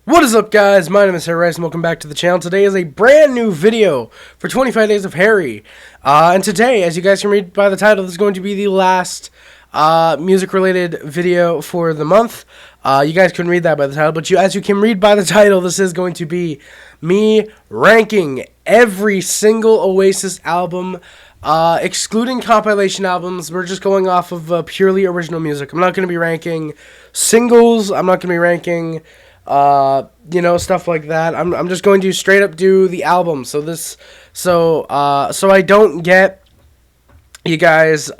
What is up, guys? My name is Harry Rice and welcome back to the channel. Today is a brand new video for 25 Days of Harry. And today, as you guys can read by the title, this is going to be the last music-related video for the month. You guys couldn't read that by the title, but as you can read by the title, this is going to be me ranking every single Oasis album, excluding compilation albums. We're just going off of purely original music. I'm not going to be ranking singles. I'm not going to be ranking stuff like that. I'm just going to straight up do the album. So I don't get you guys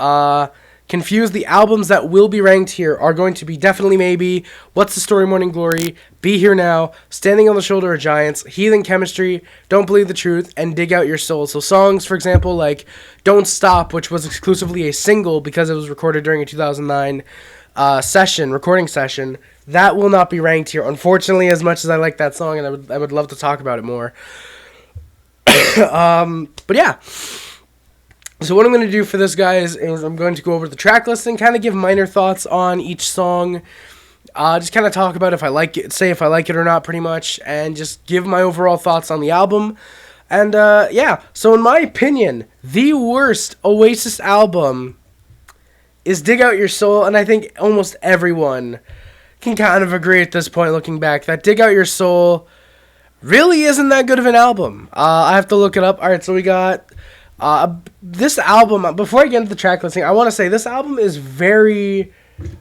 confused. The albums that will be ranked here are going to be Definitely Maybe, What's the Story, Morning Glory, Be Here Now, Standing on the Shoulder of Giants, Heathen Chemistry, Don't Believe the Truth, and Dig Out Your Soul. So songs, for example, like Don't Stop, which was exclusively a single because it was recorded during a 2009 recording session, that will not be ranked here, unfortunately, as much as I like that song and I would love to talk about it more. But yeah, so what I'm going to do for this, guys, is I'm going to go over the track listing, kind of give minor thoughts on each song, just kind of talk about if I like it, say if I like it or not, pretty much, and just give my overall thoughts on the album. And yeah, so in my opinion, the worst Oasis album is Dig Out Your Soul, and I think almost everyone can kind of agree at this point, looking back, that Dig Out Your Soul really isn't that good of an album. I have to look it up. Alright, so we got this album. Before I get into the track listing, I want to say this album is very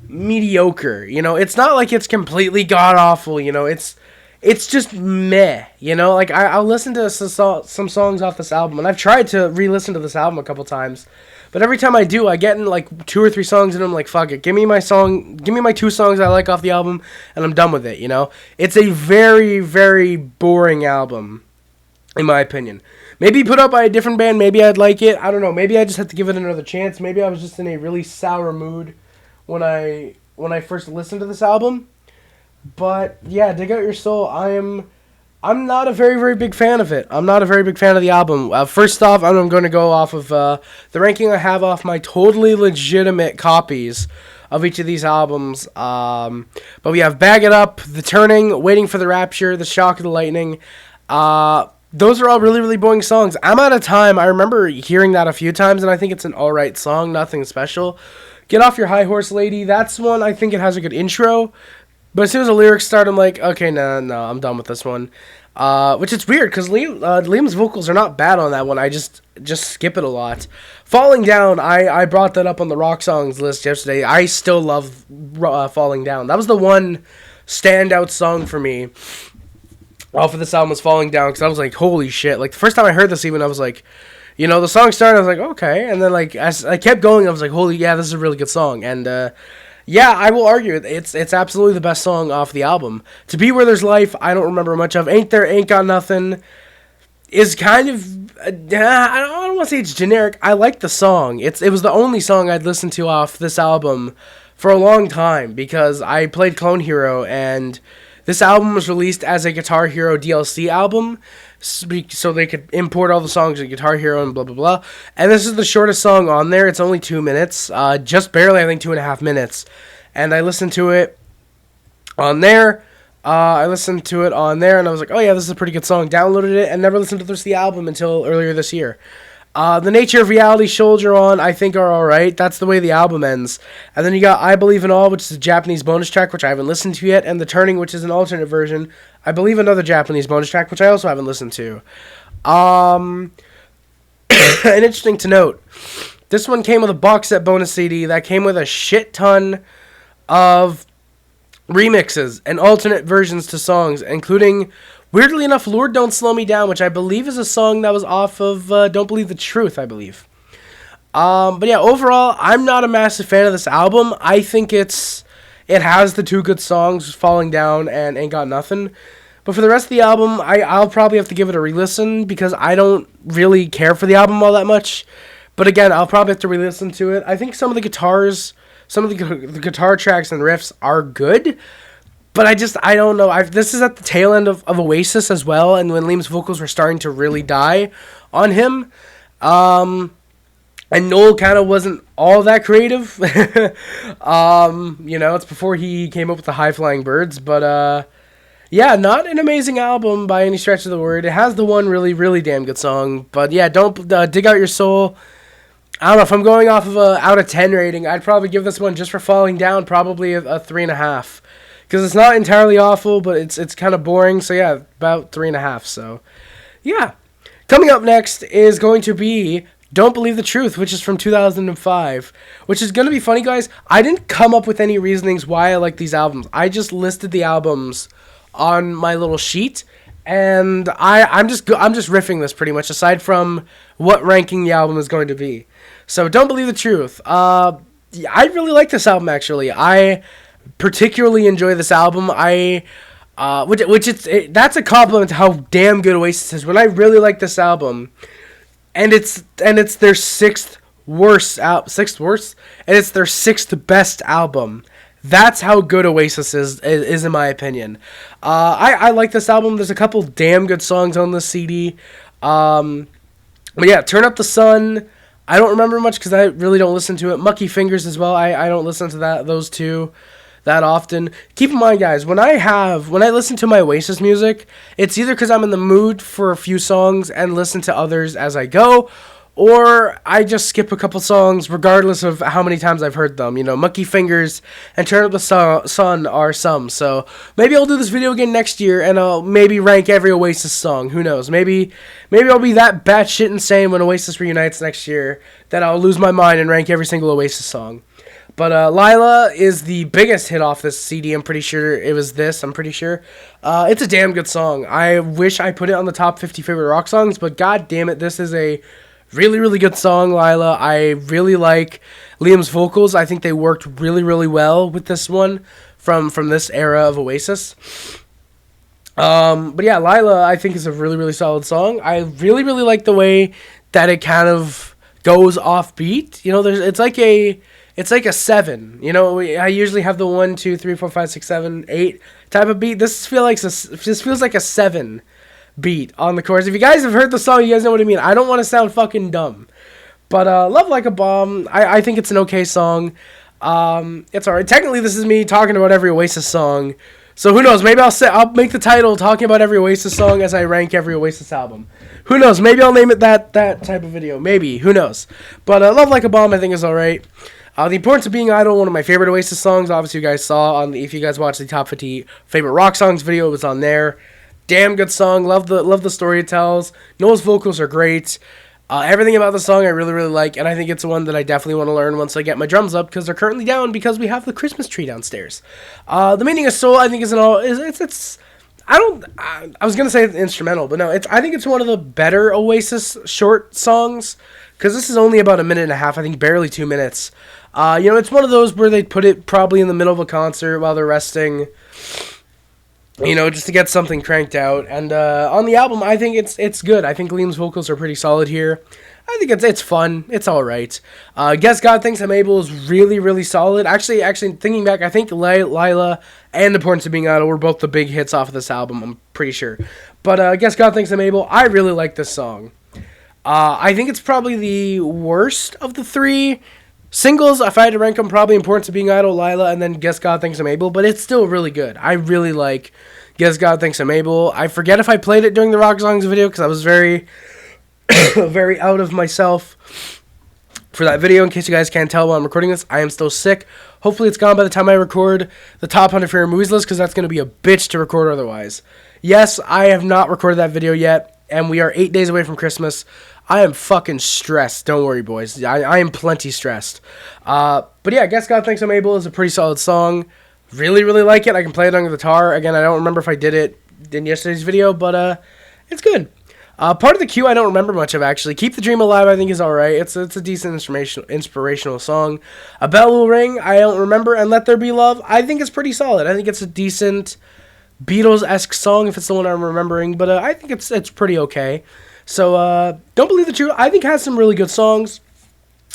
mediocre. You know, it's not like it's completely god-awful, you know, it's just meh, you know, like I'll listen to some songs off this album, and I've tried to re-listen to this album a couple times, but every time I do, I get in like 2 or 3 songs and I'm like, fuck it, give me my 2 songs I like off the album, and I'm done with it, you know? It's a very, very boring album, in my opinion. Maybe put out by a different band, maybe I'd like it, I don't know, maybe I just had to give it another chance, maybe I was just in a really sour mood when I first listened to this album. But yeah, Dig Out Your Soul, I'm not a very, very big fan of it. I'm not a very big fan of the album. First off, I'm going to go off of the ranking I have off my totally legitimate copies of each of these albums. But we have Bag It Up, The Turning, Waiting for the Rapture, The Shock of the Lightning. Those are all really, really boring songs. I'm Out of Time. I remember hearing that a few times, and I think it's an alright song, nothing special. Get Off Your High Horse Lady, that's one I think it has a good intro. But as soon as the lyrics start, I'm like, okay, no, I'm done with this one. Which is weird, because Liam's vocals are not bad on that one. I just skip it a lot. Falling Down, I brought that up on the rock songs list yesterday. I still love Falling Down. That was the one standout song for me off of this album, was Falling Down, because I was like, holy shit. Like, the first time I heard this even, I was like, you know, the song started, I was like, okay. And then, like, as I kept going, I was like, holy, yeah, this is a really good song. And, yeah, I will argue it's absolutely the best song off the album. To Be Where There's Life, I don't remember much of. Ain't There, Ain't Got Nothing is kind of, I don't want to say it's generic. I like the song. It was the only song I'd listened to off this album for a long time, because I played Clone Hero, and this album was released as a Guitar Hero DLC album, so they could import all the songs of Guitar Hero and blah, blah, blah. And this is the shortest song on there. It's only 2 minutes, just barely, I think, 2.5 minutes. And I listened to it on there. And I was like, oh yeah, this is a pretty good song. Downloaded it and never listened to the rest of the album until earlier this year. The Nature of Reality, Soldier On, I think are alright. That's the way the album ends. And then you got I Believe in All, which is a Japanese bonus track, which I haven't listened to yet, and The Turning, which is an alternate version. I believe another Japanese bonus track, which I also haven't listened to. And interesting to note, this one came with a box set bonus CD that came with a shit ton of remixes and alternate versions to songs, including, weirdly enough, Lord Don't Slow Me Down, which I believe is a song that was off of Don't Believe the Truth, I believe. But yeah, overall, I'm not a massive fan of this album. I think it has the 2 good songs, Falling Down and Ain't Got Nothing. But for the rest of the album, I'll probably have to give it a re-listen, because I don't really care for the album all that much. But again, I'll probably have to re-listen to it. I think some of the guitar tracks and riffs are good, but I don't know. This is at the tail end of Oasis as well, and when Liam's vocals were starting to really die on him. And Noel kind of wasn't all that creative. You know, it's before he came up with the High Flying Birds, but Yeah, not an amazing album by any stretch of the word. It has the one really, really damn good song. But yeah, don't Dig Out Your Soul. I don't know, if I'm going off of a out of 10 rating, I'd probably give this one, just for falling down, probably a 3.5. Because it's not entirely awful, but it's kind of boring. So yeah, about 3.5. So yeah. Coming up next is going to be Don't Believe the Truth, which is from 2005. Which is going to be funny, guys. I didn't come up with any reasonings why I like these albums. I just listed the albums on my little sheet. And I'm just riffing this pretty much, aside from what ranking the album is going to be. So, Don't Believe the Truth. I really like this album, actually. I particularly enjoy this album. That's a compliment to how damn good Oasis is. When I really like this album, and it's their sixth worst, and it's their sixth best album. That's how good Oasis is in my opinion. I like this album. There's a couple damn good songs on this CD. But yeah, Turn Up the Sun. I don't remember much because I really don't listen to it. Mucky Fingers as well. I don't listen to those two that often. Keep in mind, guys, when I listen to my Oasis music, it's either because I'm in the mood for a few songs and listen to others as I go, or I just skip a couple songs regardless of how many times I've heard them. You know, Mucky Fingers and Turn Up the Sun are some. So maybe I'll do this video again next year and I'll maybe rank every Oasis song. Who knows? Maybe I'll be that batshit insane when Oasis reunites next year that I'll lose my mind and rank every single Oasis song. But Lila is the biggest hit off this CD. I'm pretty sure it was this. I'm pretty sure. It's a damn good song. I wish I put it on the top 50 favorite rock songs, but god damn it, this is a really, really good song, Lila. I really like Liam's vocals. I think they worked really, really well with this one from this era of Oasis. But yeah, Lila, I think, is a really, really solid song. I really, really like the way that it kind of goes off beat. You know, it's like a 7. You know, I usually have the 1, 2, 3, 4, 5, 6, 7, 8 type of beat. This feels like a 7 beat on the chorus. If you guys have heard the song, you guys know what I mean. I don't want to sound fucking dumb, but Love Like a Bomb, I think it's an okay song. It's alright. Technically, this is me talking about every Oasis song, so who knows? Maybe I'll make the title talking about every Oasis song as I rank every Oasis album. Who knows? Maybe I'll name it that type of video. Maybe. Who knows? But Love Like a Bomb, I think, is alright. The Importance of Being Idle, one of my favorite Oasis songs. Obviously, you guys saw if you guys watched the top 50 favorite rock songs video, it was on there. Damn good song. Love the story it tells. Noel's vocals are great. Everything about the song I really, really like, and I think it's one that I definitely want to learn once I get my drums up, because they're currently down because we have the Christmas tree downstairs. The Meaning of Soul, I think, I was gonna say instrumental, but no, I think it's one of the better Oasis short songs, because this is only about a minute and a half. I think barely 2 minutes. It's one of those where they put it probably in the middle of a concert while they're resting. Just to get something cranked out. And on the album, I think it's good. I think Liam's vocals are pretty solid here. I think it's fun. It's all right. Guess God Thinks I'm Able is really, really solid. Actually, thinking back, I think Lila and Importance of Being Idle were both the big hits off of this album. I'm pretty sure. But Guess God Thinks I'm Able, I really like this song. I think it's probably the worst of the three singles. If I had to rank them, probably Importance of Being Idle, Lila, and then Guess God Thinks I'm Able, but it's still really good. I really like Guess God Thinks I'm Able. I forget if I played it during the Rock Songs video, because I was very, very out of myself for that video. In case you guys can't tell while I'm recording this, I am still sick. Hopefully it's gone by the time I record the top 100 favorite movies list, because that's going to be a bitch to record otherwise. Yes, I have not recorded that video yet, and we are 8 days away from Christmas. I am fucking stressed. Don't worry, boys. I am plenty stressed. But yeah, Guess God Thinks I'm Able is a pretty solid song. Really, really like it. I can play it on the guitar. Again, I don't remember if I did it in yesterday's video, but it's good. Part of the queue I don't remember much of, actually. Keep the Dream Alive, I think, is alright. It's a decent inspirational song. A Bell Will Ring, I don't remember. And Let There Be Love, I think it's pretty solid. I think it's a decent Beatles-esque song, if it's the one I'm remembering. But I think it's pretty okay. So, Don't Believe the Truth, I think, has some really good songs.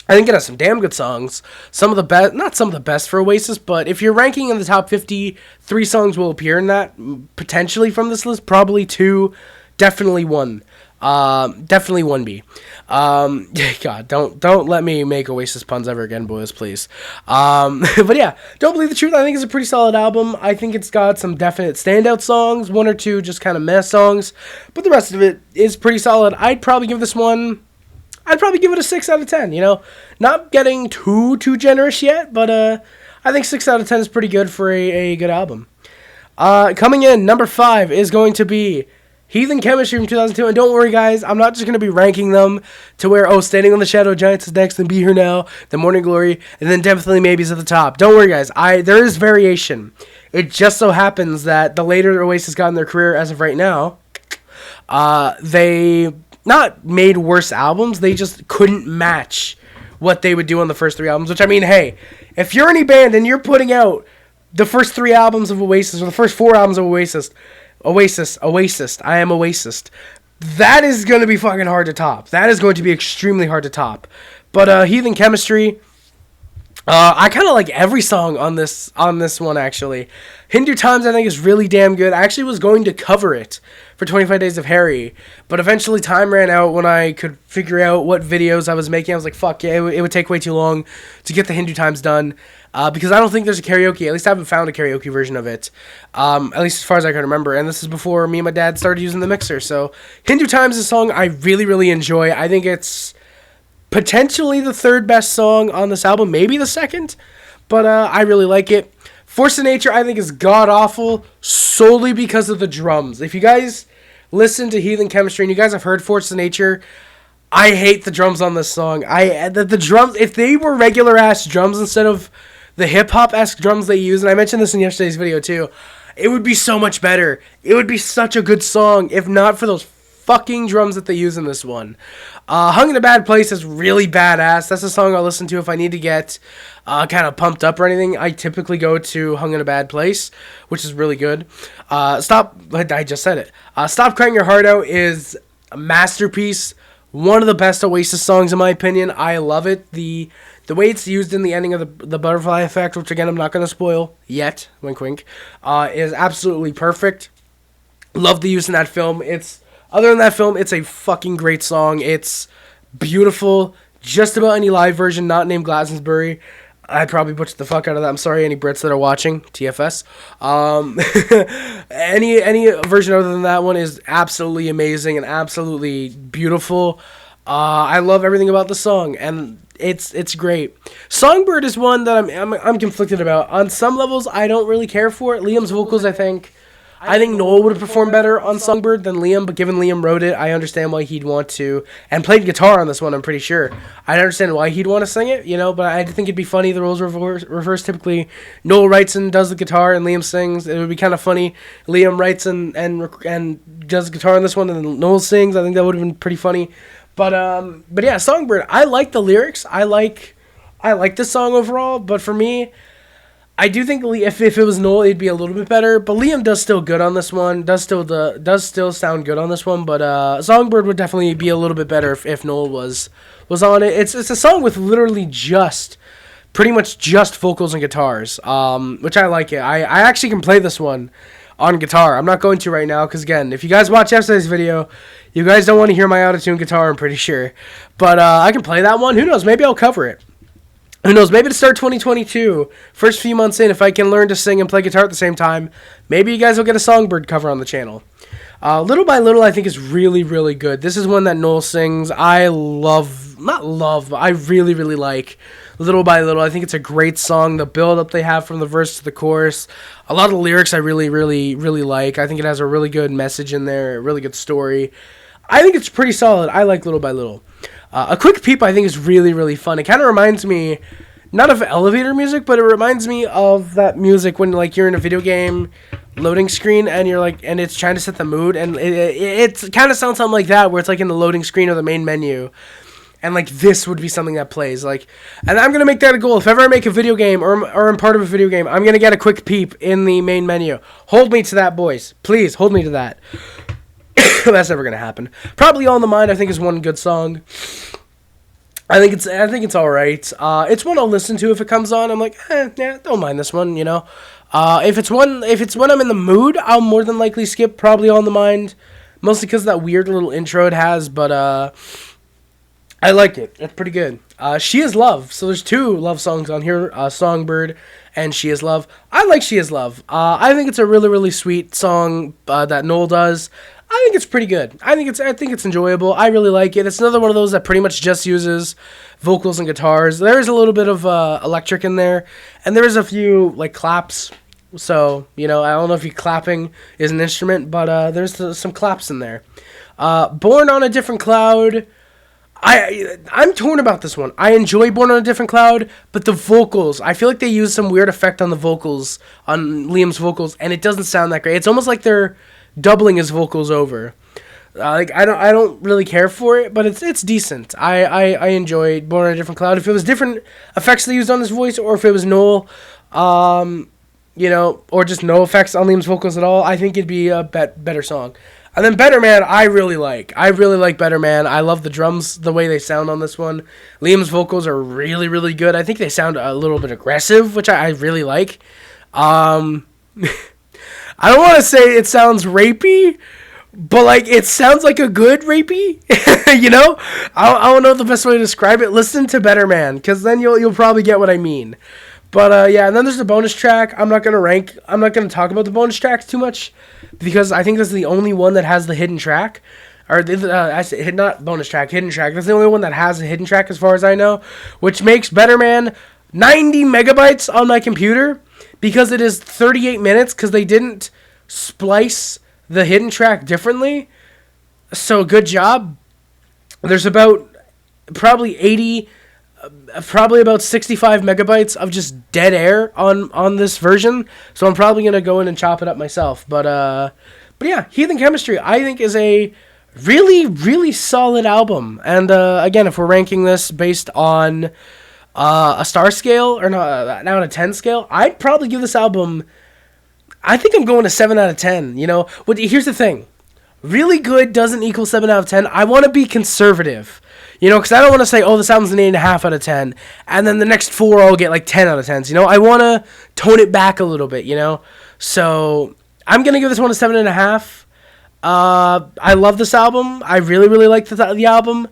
I think it has some damn good songs. Some of the best, not some of the best for Oasis, but if you're ranking in the top 50, 3 songs will appear in that, potentially from this list, probably 2, definitely 1. Definitely 1B. God, don't let me make Oasis puns ever again, boys, please. But yeah, Don't Believe the Truth, I think it's a pretty solid album. I think it's got some definite standout songs, one or two just kind of mess songs, but the rest of it is pretty solid. I'd probably give it a 6 out of 10, Not getting too generous yet, but I think 6 out of 10 is pretty good for a good album. Coming in, number 5 is going to be Heathen Chemistry from 2002, and don't worry, guys, I'm not just going to be ranking them to where, Standing on the Shadow of Giants is next, then Be Here Now, then Morning Glory, and then Definitely Maybe's at the top. Don't worry, guys, there is variation. It just so happens that the later Oasis got in their career, as of right now, they not made worse albums, they just couldn't match what they would do on the first 3 albums, which, I mean, hey, if you're any band and you're putting out the first 3 albums of Oasis, or the first 4 albums of Oasis, I am Oasis. That is going to be fucking hard to top. That is going to be extremely hard to top. But Heathen Chemistry, I kind of like every song on this one, actually. Hindu Times, I think, is really damn good. I actually was going to cover it for 25 Days of Harry, but eventually time ran out when I could figure out what videos I was making. I was like, fuck yeah, it would take way too long to get the Hindu Times done, because I don't think there's a karaoke. At least I haven't found a karaoke version of it, at least as far as I can remember, and this is before me and my dad started using the mixer. So Hindu Times is a song I really, really enjoy. I think it's potentially the 3rd best song on this album, maybe the 2nd, but I really like it. Force of Nature, I think, is god-awful solely because of the drums. If you guys listen to Heathen Chemistry and you guys have heard Force of Nature, I hate the drums on this song. The drums, if they were regular-ass drums instead of the hip-hop-esque drums they use, and I mentioned this in yesterday's video too, it would be so much better. It would be such a good song if not for those fucking drums that they use in this one. Hung in a Bad Place is really badass. That's a song I'll listen to if I need to get kind of pumped up or anything. I typically go to Hung in a Bad Place, which is really good. I just said it. Stop Crying Your Heart Out is a masterpiece. One of the best Oasis songs in my opinion. I love it. The way it's used in the ending of the Butterfly Effect, which again I'm not going to spoil yet, wink wink, is absolutely perfect. Love the use in that film. Other than that film, it's a fucking great song. It's beautiful. Just about any live version not named Glastonbury. I probably butchered the fuck out of that. I'm sorry, any Brits that are watching. TFS. Any version other than that one is absolutely amazing and absolutely beautiful. I love everything about the song, and it's great. Songbird is one that I'm conflicted about. On some levels, I don't really care for it. Liam's vocals, I think Noel would have performed better on Songbird than Liam, but given Liam wrote it, I understand why he'd want to, and played guitar on this one, I'm pretty sure. I understand why he'd want to sing it, but I think it'd be funny, the roles reverse. Typically, Noel writes and does the guitar, and Liam sings. It would be kind of funny. Liam writes and does the guitar on this one, and then Noel sings. I think that would have been pretty funny. But yeah, Songbird, I like the lyrics. I like this song overall, but for me, I do think if it was Noel, it'd be a little bit better. But Liam does still good on this one. Does still sound good on this one. But Songbird would definitely be a little bit better if Noel was on it. It's a song with literally pretty much just vocals and guitars, which I like it. I actually can play this one on guitar. I'm not going to right now because, again, if you guys watch yesterday's video, you guys don't want to hear my out-of-tune guitar, I'm pretty sure. But I can play that one. Who knows? Maybe I'll cover it. Who knows, maybe to start 2022, first few months in, if I can learn to sing and play guitar at the same time, maybe you guys will get a Songbird cover on the channel. Little by Little, I think, is really, really good. This is one that Noel sings. But I really, really like Little by Little. I think it's a great song. The build-up they have from the verse to the chorus. A lot of the lyrics I really, really, really like. I think it has a really good message in there, a really good story. I think it's pretty solid. I like Little by Little. A Quick Peep, I think, is really, really fun. It kind of reminds me, not of elevator music, but it reminds me of that music when, you're in a video game loading screen and and it's trying to set the mood, and it kind of sounds something like that, where it's in the loading screen or the main menu, and this would be something that plays. And I'm going to make that a goal. If ever I make a video game or I'm part of a video game, I'm going to get a Quick Peep in the main menu. Hold me to that, boys. Please, hold me to that. That's never gonna happen. Probably All in the Mind, I think, is one good song. I think it's all right. It's one I'll listen to if it comes on. I'm like, yeah, don't mind this one, If it's when I'm in the mood, I'll more than likely skip probably All in the Mind. mostly because of that weird little intro it has, but I like it. It's pretty good. She Is Love. So there's 2 love songs on here, Songbird and She Is Love. I like She Is Love. I think it's a really, really sweet song that Noel does. I think it's pretty good. I think it's enjoyable. I really like it. It's another one of those that pretty much just uses vocals and guitars. There's a little bit of electric in there, and there's a few like claps. So, I don't know if clapping is an instrument, but there's some claps in there. Born on a Different Cloud. I'm torn about this one. I enjoy Born on a Different Cloud, but the vocals, I feel like they use some weird effect on the vocals, on Liam's vocals, and it doesn't sound that great. It's almost like they're doubling his vocals over. I don't really care for it, but it's decent. I enjoyed Born on a Different Cloud. If it was different effects they used on his voice, or if it was Noel, or just no effects on Liam's vocals at all, I think it'd be a better song. And then Better Man, I really like Better Man. I love the drums, the way they sound on this one. Liam's vocals are really, really good. I think they sound a little bit aggressive, which I really like. I don't want to say it sounds rapey, but like it sounds like a good rapey. I don't know the best way to describe it. Listen to Better Man, because then you'll probably get what I mean. But yeah, and then there's the bonus track. I'm not gonna talk about the bonus tracks too much, because I think this is the only one that has the hidden track. Or not bonus track, hidden track. That's the only one that has a hidden track as far as I know, which makes Better Man 90 megabytes on my computer, because it is 38 minutes, because they didn't splice the hidden track differently. So good job. There's about probably about 65 megabytes of just dead air on this version, so I'm probably going to go in and chop it up myself. But yeah, Heathen Chemistry, I think, is a really, really solid album. And again, if we're ranking this based on a star scale, or not, an out of 10 scale, I'd probably give this album, I think I'm going to 7 out of 10, But here's the thing. Really good doesn't equal 7 out of 10. I want to be conservative. Because I don't want to say, this album's an 8.5 out of 10, and then the next 4 I'll get like 10 out of 10s. I want to tone it back a little bit, So I'm going to give this one a 7.5. I love this album. I really, really like the album,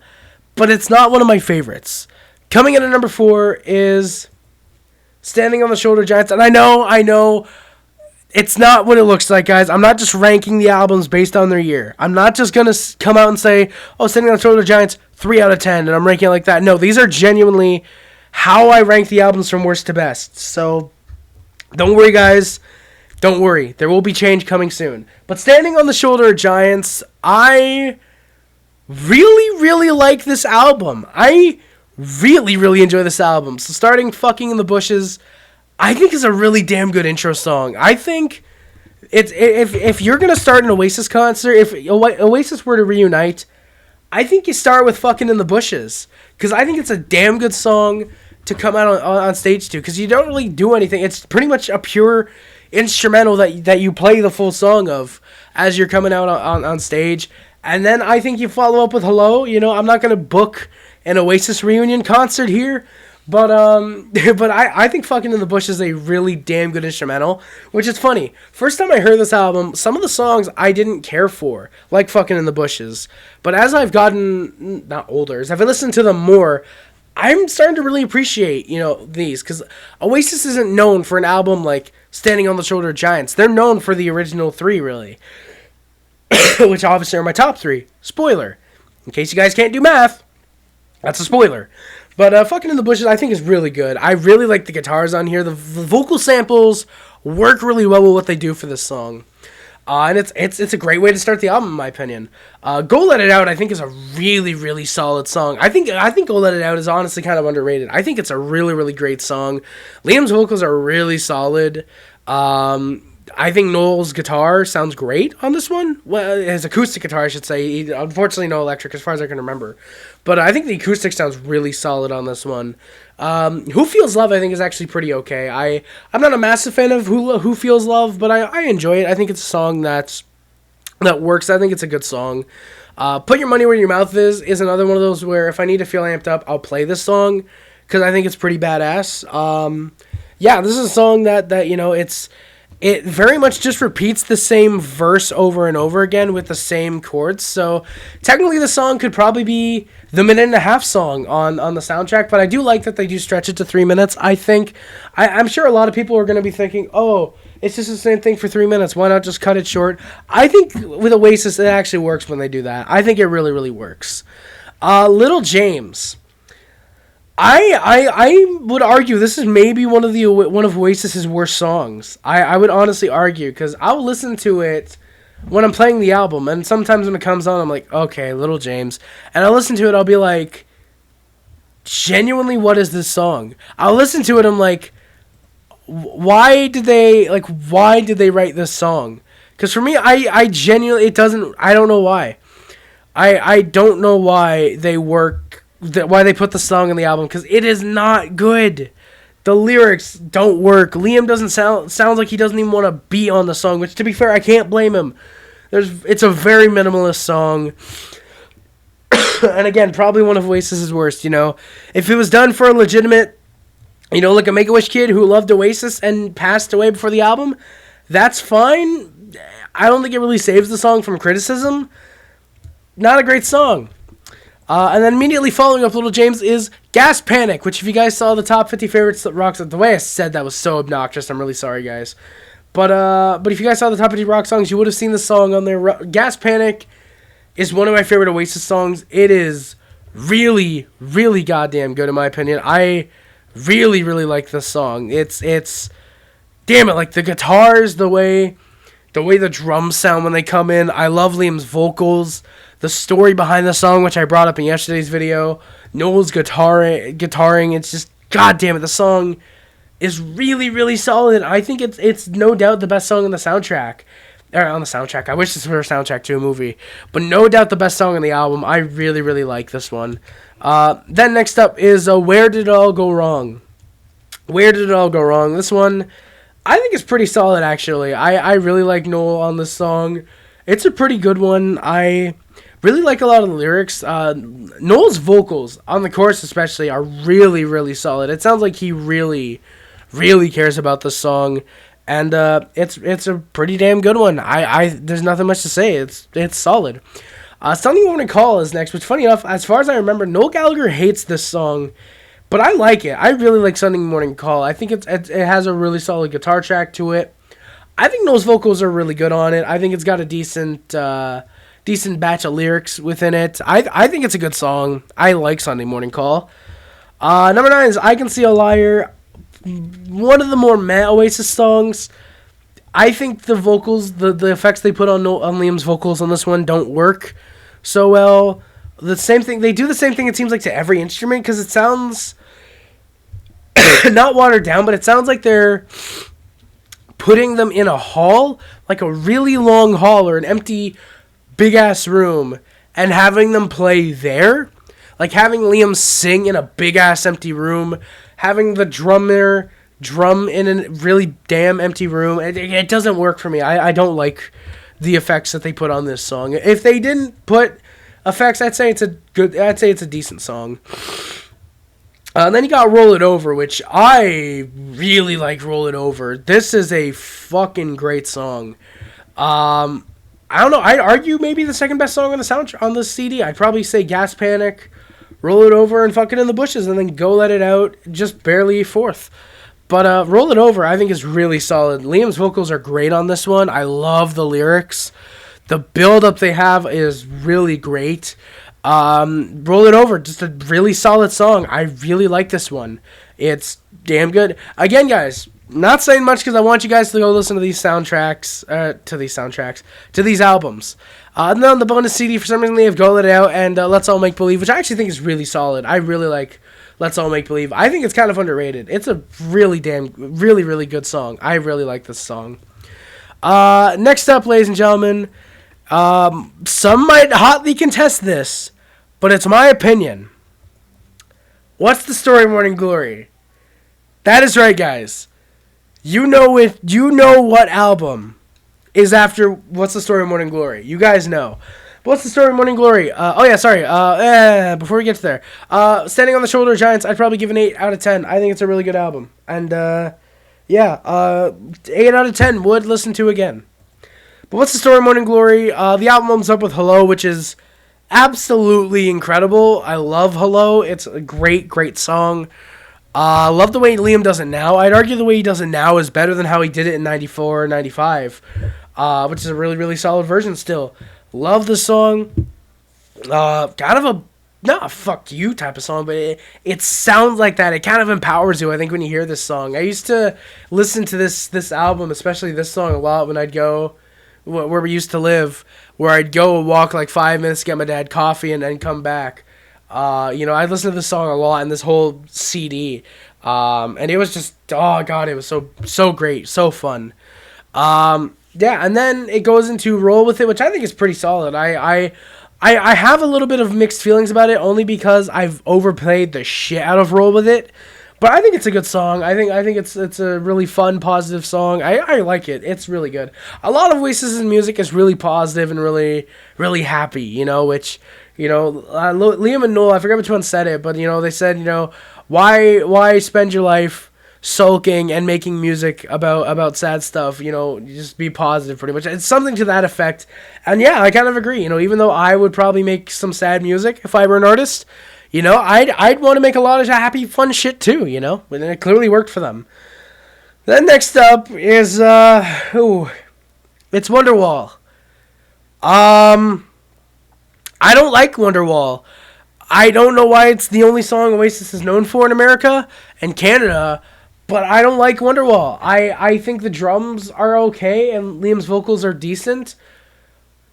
but it's not one of my favorites. Coming in at number 4 is Standing on the Shoulder of Giants, and I know, it's not what it looks like, guys. I'm not just ranking the albums based on their year. I'm not just going to come out and say, Standing on the Shoulder of Giants, 3 out of 10, and I'm ranking it like that. No, these are genuinely how I rank the albums from worst to best. So, don't worry, guys. Don't worry. There will be change coming soon. But Standing on the Shoulder of Giants, I really, really like this album. I really, really enjoy this album. So, starting Fucking in the Bushes, I think is a really damn good intro song. I think if you're going to start an Oasis concert, if Oasis were to reunite, I think you start with Fucking in the Bushes, because I think it's a damn good song to come out on stage to, because you don't really do anything. It's pretty much a pure instrumental that you play the full song of as you're coming out on stage. And then I think you follow up with Hello. I'm not going to book an Oasis reunion concert here, but I think Fucking in the Bush is a really damn good instrumental, which is funny. First time I heard this album, some of the songs I didn't care for, like Fucking in the Bushes. But as I've gotten, not older, as I've listened to them more, I'm starting to really appreciate, these. Because Oasis isn't known for an album like Standing on the Shoulder of Giants. They're known for the original 3, really. Which obviously are my top 3. Spoiler. In case you guys can't do math, that's a spoiler. But Fucking in the Bushes, I think, is really good. I really like the guitars on here. The vocal samples work really well with what they do for this song. And it's a great way to start the album, in my opinion. Go Let It Out, I think, is a really, really solid song. I think Go Let It Out is honestly kind of underrated. I think it's a really, really great song. Liam's vocals are really solid. I think Noel's guitar sounds great on this one. Well, his acoustic guitar, I should say. Unfortunately, no electric, as far as I can remember. But I think the acoustic sounds really solid on this one. Who Feels Love, I think, is actually pretty okay. I'm not a massive fan of Who Feels Love, but I enjoy it. I think it's a song that works. I think it's a good song. Put Your Money Where Your Mouth is another one of those where if I need to feel amped up, I'll play this song, because I think it's pretty badass. Yeah, this is a song that it very much just repeats the same verse over and over again with the same chords. So technically the song could probably be the minute-and-a-half song on the soundtrack, but I do like that they do stretch it to 3 minutes. I think, I'm sure a lot of people are going to be thinking, oh, it's just the same thing for 3 minutes. Why not just cut it short? I think with Oasis, it actually works when they do that. I think it really, really works. Little James. I would argue this is maybe one of Oasis's worst songs. I would honestly argue, because I'll listen to it when I'm playing the album, and sometimes when it comes on, I'm like, okay, Little James, and I'll listen to it, I'll be like, genuinely, what is this song? I'll listen to it, I'm like, why did they write this song? Because for me, I genuinely, I don't know why. I don't know why they why they put the song in the album, because it is not good. The lyrics don't work. Liam doesn't sounds like he doesn't even want to be on the song, which, to be fair, I can't blame him. It's a very minimalist song. And again, probably one of Oasis's worst, you know. If it was done for a legitimate, you know, like a Make-A-Wish kid who loved Oasis and passed away before the album, that's fine. I don't think it really saves the song from criticism. Not a great song. And then immediately following up Little James is Gas Panic, which if you guys saw the top 50 favorites rock songs, the way I said that was so obnoxious, I'm really sorry, guys. But if you guys saw the top 50 rock songs, you would have seen the song on there. Gas Panic is one of my favorite Oasis songs. It is really, really goddamn good in my opinion. I really, really like this song. It's damn it, like the guitars, the way the drums sound when they come in. I love Liam's vocals. The story behind the song, which I brought up in yesterday's video. Noel's guitaring. It's just, god damn it, the song is really, really solid. I think it's no doubt the best song on the soundtrack. On the soundtrack. I wish this were a soundtrack to a movie. But no doubt the best song on the album. I really, really like this one. Then next up is Where Did It All Go Wrong? Where Did It All Go Wrong? This one, I think is pretty solid, actually. I really like Noel on this song. It's a pretty good one. I really like a lot of the lyrics. Noel's vocals, on the chorus especially, are really, really solid. It sounds like he really, really cares about the song. And it's a pretty damn good one. There's nothing much to say. It's solid. Something I Want to Call is next, which, funny enough, as far as I remember, Noel Gallagher hates this song, but I like it. I really like Sunday Morning Call. I think it has a really solid guitar track to it. I think Noel's vocals are really good on it. I think it's got a decent batch of lyrics within it. I think it's a good song. I like Sunday Morning Call. Number 9 is I Can See a Liar. One of the more meh Oasis songs. I think the vocals, the effects they put on Liam's vocals on this one don't work so well. The same thing, they do the same thing, it seems like, to every instrument, because it sounds not watered down, but it sounds like they're putting them in a hall, like a really long hall or an empty big ass room, and having them play there. Like having Liam sing in a big ass empty room, having the drummer drum in a really damn empty room. It doesn't work for me. I don't like the effects that they put on this song. If they didn't put effects, I'd say it's a decent song. Then you got Roll It Over, which I really like. Roll It Over. This is a fucking great song. I don't know. I'd argue maybe the second best song on the soundtrack on this CD. I'd probably say Gas Panic, Roll It Over, and Fucking in the Bushes, and then Go Let It Out just barely fourth. But Roll It Over, I think, is really solid. Liam's vocals are great on this one. I love the lyrics. The build-up they have is really great. Roll It Over, just a really solid song. I really like this one. It's damn good. Again, guys, not saying much because I want you guys to go listen to these to these albums. And then on the bonus CD, for some reason, they have Go Let It Out and Let's All Make Believe, which I actually think is really solid. I really like Let's All Make Believe. I think it's kind of underrated. It's a really really good song. I really like this song. Next up, ladies and gentlemen, some might hotly contest this, but it's my opinion. What's the Story of Morning Glory? That is right, guys. You know what album is after What's the Story of Morning Glory? You guys know. What's the Story of Morning Glory? Before we get to there. Standing on the Shoulder of Giants, I'd probably give an 8 out of 10. I think it's a really good album. And Yeah, 8 out of 10 would listen to again. But what's the story, Morning Glory? The album opens up with Hello, which is absolutely incredible. I love Hello. It's a great, great song. Love the way Liam does it now. I'd argue the way he does it now is better than how he did it in 94 or 95, which is a really, really solid version still. Love the song. Kind of a, not a fuck you type of song, but it sounds like that. It kind of empowers you, I think, when you hear this song. I used to listen to this album, especially this song, a lot when I'd go where we used to live, where I'd go and walk like 5 minutes to get my dad coffee and then come back. I'd listen to this song a lot and this whole CD. And it was just, oh God, it was so great, so fun. And then it goes into Roll With It, which I think is pretty solid. I have a little bit of mixed feelings about it, only because I've overplayed the shit out of Roll With It. But I think it's a good song. I think it's a really fun, positive song. I like it. It's really good. A lot of Oasis' music is really positive and really, really happy, which, Liam and Noel, I forget which one said it, but, they said, why spend your life sulking and making music about sad stuff, just be positive pretty much. It's something to that effect. And yeah, I kind of agree, even though I would probably make some sad music if I were an artist, I'd want to make a lot of happy, fun shit too, and it clearly worked for them. Then next up is, it's Wonderwall. I don't like Wonderwall. I don't know why it's the only song Oasis is known for in America and Canada, but I don't like Wonderwall. I think the drums are okay and Liam's vocals are decent.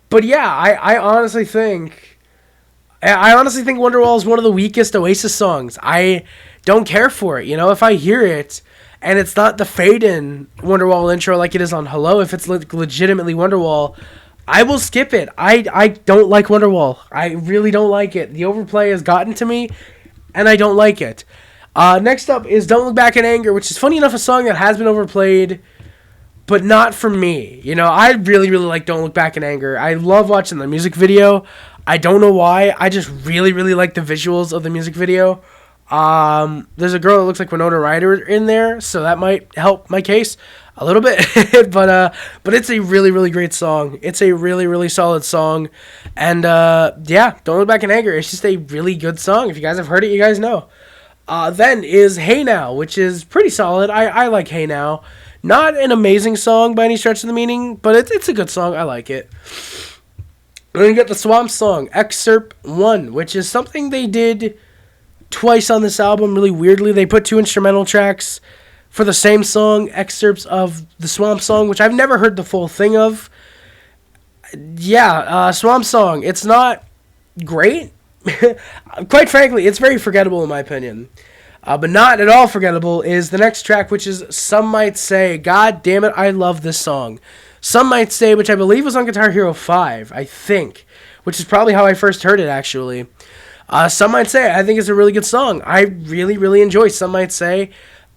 But yeah, I honestly think Wonderwall is one of the weakest Oasis songs. I don't care for it. If I hear it and it's not the fade-in Wonderwall intro like it is on Hello, if it's legitimately Wonderwall, I will skip it. I don't like Wonderwall. I really don't like it. The overplay has gotten to me, and I don't like it. Next up is Don't Look Back in Anger, which is funny enough a song that has been overplayed, but not for me. I really, really like Don't Look Back in Anger. I love watching the music video. I don't know why. I just really, really like the visuals of the music video. There's a girl that looks like Winona Ryder in there, so that might help my case a little bit. but it's a really, really great song. It's a really, really solid song. And Don't Look Back in Anger. It's just a really good song. If you guys have heard it, you guys know. Then is Hey Now, which is pretty solid. I like Hey Now. Not an amazing song by any stretch of the meaning, but it's a good song. I like it. Then you get the Swamp song, Excerpt 1, which is something they did twice on this album really weirdly. They put 2 instrumental tracks for the same song, excerpts of the Swamp song, which I've never heard the full thing of. Swamp song, it's not great. Quite frankly, it's very forgettable in my opinion. But not at all forgettable is the next track, which is Some Might Say. God damn it, I love this song. Some Might Say, which I believe was on Guitar Hero 5, I think, which is probably how I first heard it, actually. Some Might Say, I think it's a really good song. I really, really enjoy Some Might Say.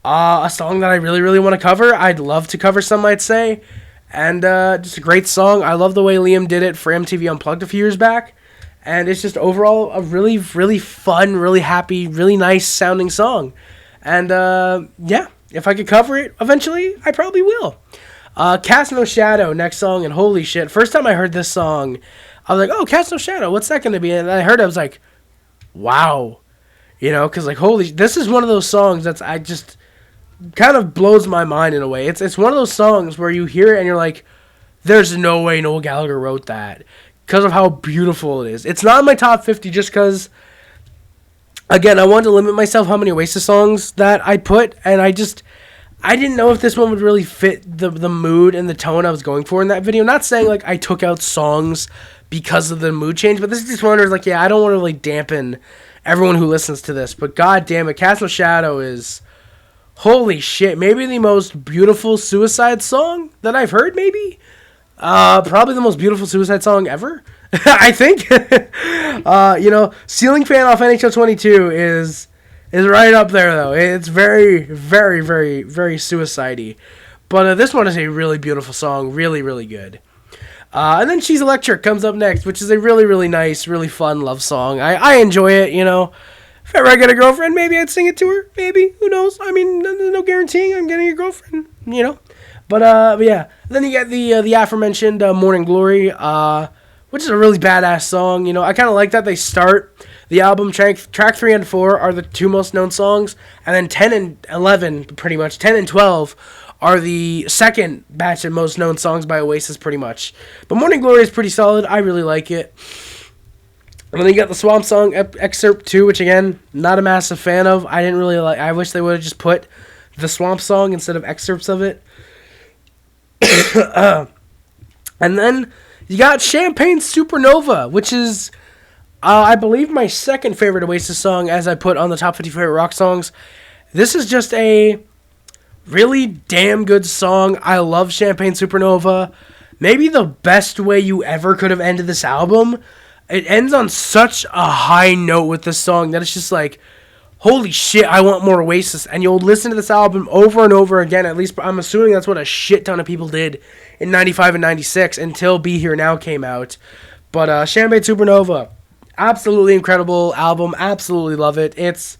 A song that I really, really want to cover. I'd love to cover Some Might Say. And just a great song. I love the way Liam did it for MTV Unplugged a few years back. And it's just overall a really, really fun, really happy, really nice sounding song. And if I could cover it eventually, I probably will. Cast No Shadow, next song, and holy shit. First time I heard this song, I was like, oh, Cast No Shadow, what's that going to be? And I heard it, I was like, wow. Because this is one of those songs that's, I just, kind of blows my mind in a way. It's one of those songs where you hear it and you're like, there's no way Noel Gallagher wrote that. Because of how beautiful it is. It's not in my top 50 just because, again, I wanted to limit myself how many Oasis songs that I put, and I didn't know if this one would really fit the mood and the tone I was going for in that video. Not saying, like, I took out songs because of the mood change, but this is just one where, like, I don't want to really dampen everyone who listens to this, but god damn it, Cast No Shadow is, holy shit, maybe the most beautiful Suicide song that I've heard, maybe? Probably the most beautiful Suicide song ever, I think. Ceiling Fan off NHL 22 is right up there, though. It's very, very, very, very Suicide-y. But this one is a really beautiful song, really, really good. And then She's Electric comes up next, which is a really, really nice, really fun love song. I enjoy it, if ever I get a girlfriend, maybe I'd sing it to her. Maybe. Who knows? I mean, no guaranteeing I'm getting a girlfriend, you know? But yeah. Then you get the aforementioned Morning Glory, which is a really badass song. You know, I kind of like that they start the album. Track 3 and 4 are the two most known songs, and then 10 and 11, pretty much, 10 and 12 are the second batch of most known songs by Oasis, pretty much. But Morning Glory is pretty solid. I really like it. And then you got the Swamp Song Excerpt 2, which again, not a massive fan of. I didn't really like. I wish they would have just put the Swamp Song instead of excerpts of it. And then you got Champagne Supernova, which is, I believe, my second favorite Oasis song, as I put on the top 50 favorite rock songs. This is just a really damn good song. I love Champagne Supernova. Maybe the best way you ever could have ended this album. It ends on such a high note with this song that it's just like, holy shit, I want more Oasis. And you'll listen to this album over and over again. At least I'm assuming that's what a shit ton of people did in 95 and 96 until Be Here Now came out. But Champagne Supernova, absolutely incredible album. Absolutely love it. It's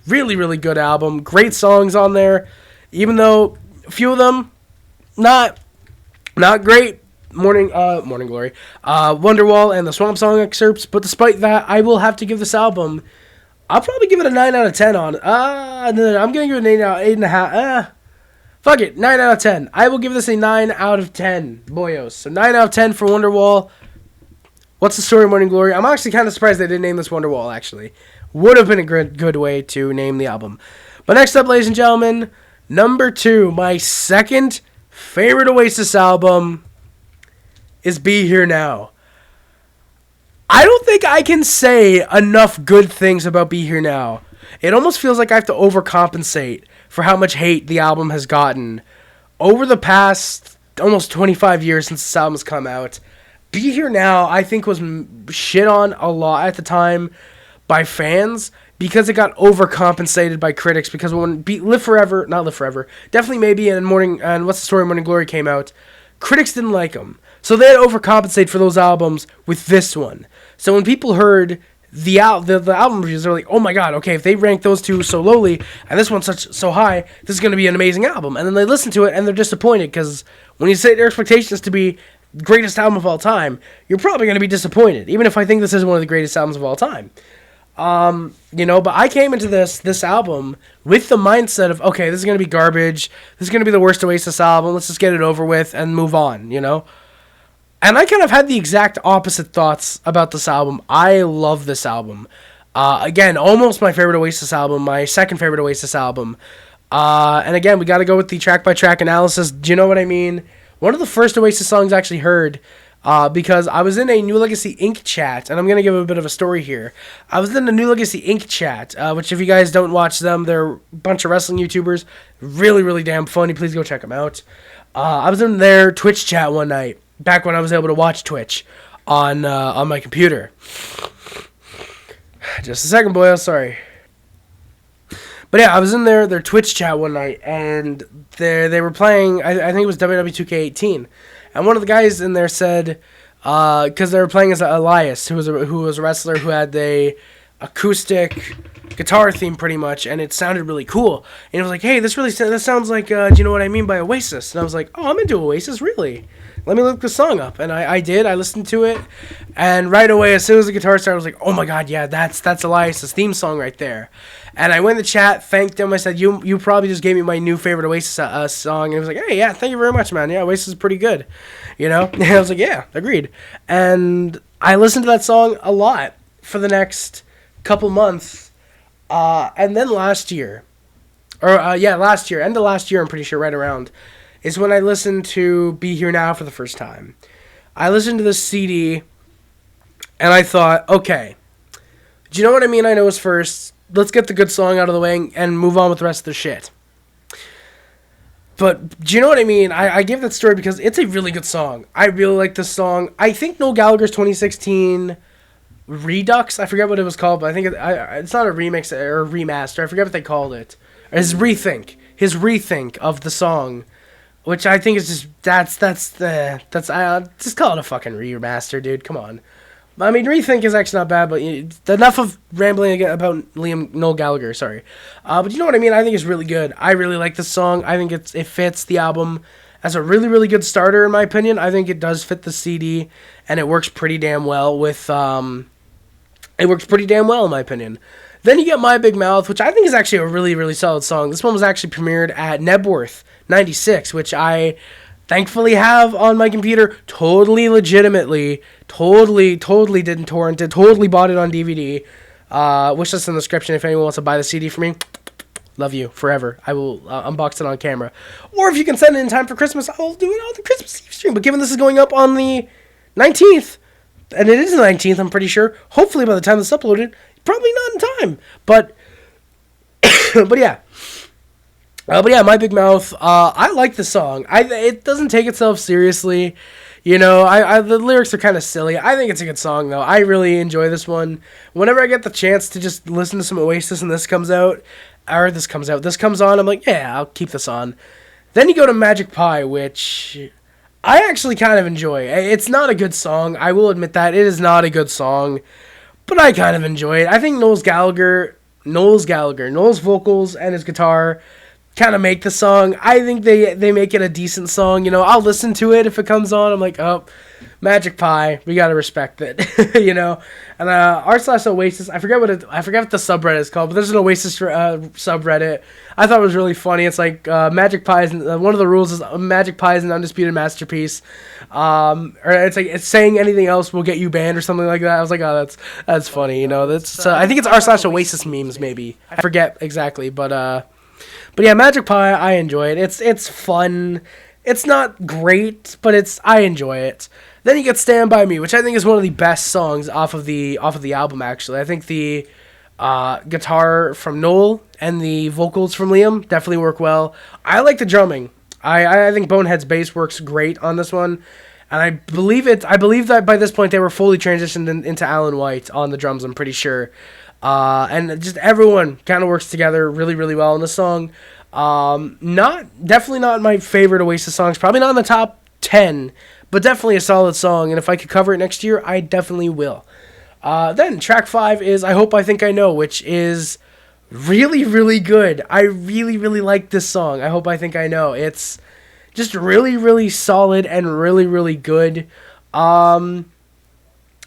really, really good album. Great songs on there. Even though a few of them not great. Morning Glory, Wonderwall, and the Swamp Song Excerpts. But despite that, I will have to give this album, I'll probably give it a 9 out of 10 on. No, I'm going to give it an 8.5. Fuck it, 9 out of 10. I will give this a 9 out of 10, boyos. So 9 out of 10 for Wonderwall. What's the Story of Morning Glory? I'm actually kind of surprised they didn't name this Wonderwall, actually. Would have been a good way to name the album. But next up, ladies and gentlemen, number 2, my second favorite Oasis album is Be Here Now. I don't think I can say enough good things about Be Here Now. It almost feels like I have to overcompensate for how much hate the album has gotten over the past almost 25 years since this album's come out. Be Here Now, I think, was shit on a lot at the time by fans because it got overcompensated by critics. Because when Live Forever, definitely Maybe, and What's the Story of Morning Glory came out, critics didn't like them. So they had to overcompensate for those albums with this one. So when people heard the album reviews, they're like, oh my god, okay, if they rank those two so lowly, and this one's so high, this is going to be an amazing album. And then they listen to it, and they're disappointed, because when you set your expectations to be greatest album of all time, you're probably going to be disappointed, even if I think this is one of the greatest albums of all time. But I came into this album with the mindset of, okay, this is going to be garbage, this is going to be the worst Oasis album, let's just get it over with and move on, And I kind of had the exact opposite thoughts about this album. I love this album. Again, almost my favorite Oasis album, my second favorite Oasis album. And again, we got to go with the track-by-track analysis. Do you know what I mean? One of the first Oasis songs I actually heard, because I was in a New Legacy Inc. chat, and I'm going to give a bit of a story here. I was in the New Legacy Inc. chat, which if you guys don't watch them, they're a bunch of wrestling YouTubers. Really, really damn funny. Please go check them out. I was in their Twitch chat one night, back when I was able to watch Twitch on my computer. Just a second, boy. Sorry. But yeah, I was in their Twitch chat one night, and they were playing, I think it was WWE 2K18. And one of the guys in there said, because they were playing as Elias, who was a wrestler who had the acoustic guitar theme pretty much, and it sounded really cool. And it was like, hey, this sounds like, do you know what I mean by Oasis? And I was like, oh, I'm into Oasis, really? Let me look the song up. And I did. I listened to it. And right away, as soon as the guitar started, I was like, oh my god, yeah, that's Elias' theme song right there. And I went in the chat, thanked him. I said, you probably just gave me my new favorite Oasis song. And he was like, hey, yeah, thank you very much, man. Yeah, Oasis is pretty good. And I was like, yeah, agreed. And I listened to that song a lot for the next couple months. And then last year, end of last year, I'm pretty sure, right around, is when I listened to Be Here Now for the first time. I listened to this CD, and I thought, okay, do you know what I mean? I know it's first. Let's get the good song out of the way and move on with the rest of the shit. But do you know what I mean? I give that story because it's a really good song. I really like this song. I think Noel Gallagher's 2016 Redux, I forget what it was called, but I think it's not a remix or a remaster. I forget what they called it. His rethink of the song, which I think is just just call it a fucking remaster, dude. Come on, I mean, Rethink is actually not bad, but enough of rambling about Noel Gallagher, sorry. But you know what I mean? I think it's really good. I really like this song. I think it fits the album as a really, really good starter, in my opinion. I think it does fit the CD, and it works pretty damn well with, it works pretty damn well, in my opinion. Then you get My Big Mouth, which I think is actually a really, really solid song. This one was actually premiered at Nebworth 96, which I thankfully have on my computer, totally legitimately, totally didn't torrent it, totally bought it on DVD. Wish list in the description if anyone wants to buy the CD for me. Love you forever. I will unbox it on camera. Or if you can send it in time for Christmas, I will do it on the Christmas Eve stream. But given this is going up on the 19th, and it is the 19th, I'm pretty sure, hopefully by the time this is uploaded, probably not in time. But, but yeah. But yeah, My Big Mouth, I like the song. It doesn't take itself seriously. You know, the lyrics are kind of silly. I think it's a good song, though. I really enjoy this one. Whenever I get the chance to just listen to some Oasis and this comes on, I'm like, yeah, I'll keep this on. Then you go to Magic Pie, which I actually kind of enjoy. It's not a good song. I will admit that. It is not a good song, but I kind of enjoy it. I think Noel's vocals and his guitar kind of make the song. I think they make it a decent song. You know, I'll listen to it if it comes on. I'm like, oh, Magic Pie, we gotta respect it. You know, and r/Oasis. I forget what the subreddit is called, but there's an Oasis subreddit. I thought it was really funny. It's like Magic Pie is one of the rules is Magic Pie is an undisputed masterpiece. Or it's like it's saying anything else will get you banned or something like that. I was like, oh, that's funny. You know, that's I think it's r/Oasis memes maybe. I forget exactly, but yeah, Magic Pie, I enjoy it. It's fun. It's not great, but I enjoy it. Then you get Stand By Me, which I think is one of the best songs off of the album, actually. I think the guitar from Noel and the vocals from Liam definitely work well. I like the drumming. I think Bonehead's bass works great on this one. And I believe that by this point they were fully transitioned into Alan White on the drums, I'm pretty sure. And just everyone kind of works together really, really well in the song. Definitely not my favorite Oasis songs. Probably not in the top 10, but definitely a solid song. And if I could cover it next year, I definitely will. Then track 5 is I Hope I Think I Know, which is really, really good. I really, really like this song. I Hope I Think I Know. It's just really, really solid and really, really good.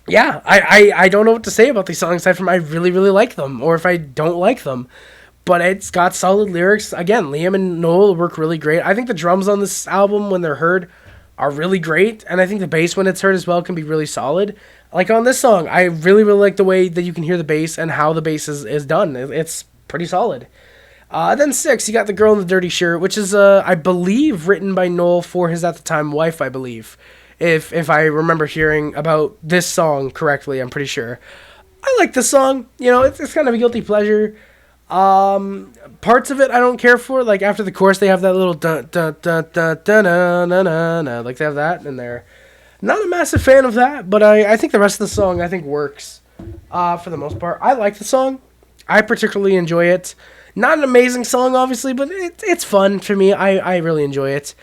Yeah, I don't know what to say about these songs aside from I really, really like them, or if I don't like them. But it's got solid lyrics. Again, Liam and Noel work really great. I think the drums on this album, when they're heard, are really great. And I think the bass, when it's heard as well, can be really solid. Like on this song, I really, really like the way that you can hear the bass and how the bass is done. It's pretty solid. Then 6, you got The Girl in the Dirty Shirt, which is, I believe, written by Noel for his, at the time, wife, I believe. If I remember hearing about this song correctly, I'm pretty sure. I like this song. You know, it's kind of a guilty pleasure. Parts of it I don't care for. Like after the chorus, they have that little dun dun dun dun dun dun dun dun. Like they have that in there. Not a massive fan of that, but I think the rest of the song I think works. For the most part, I like the song. I particularly enjoy it. Not an amazing song, obviously, but it's fun for me. I really enjoy it.